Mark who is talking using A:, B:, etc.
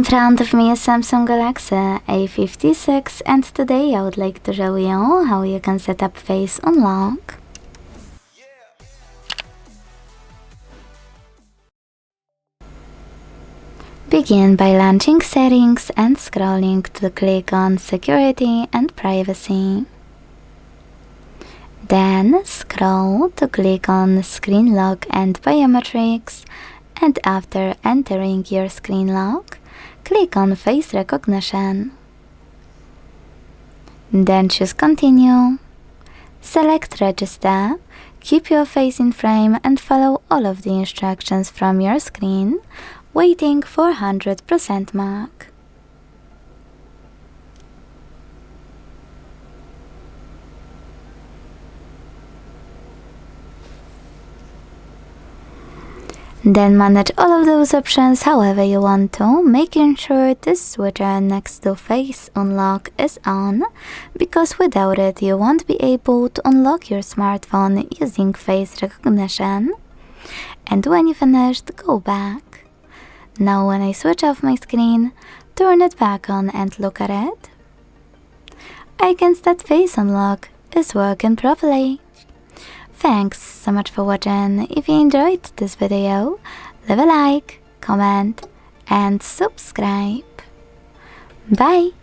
A: In front of me is Samsung Galaxy A56 and today I would like to show you how you can set up Face Unlock. Begin by launching Settings and scrolling to click on Security and Privacy. Then scroll to click on Screen Lock and Biometrics, and after entering your screen lock, click on Face Recognition. Then choose Continue. Select Register, keep your face in frame and follow all of the instructions from your screen, waiting for 100% mark. Then manage all of those options however you want to, making sure this switcher next to Face Unlock is on, because without it you won't be able to unlock your smartphone using face recognition. And when you finished, go back. Now when I switch off my screen, turn it back on and look at it. I can see that Face Unlock is working properly. Thanks so much for watching. If you enjoyed this video, leave a like, comment and subscribe. Bye!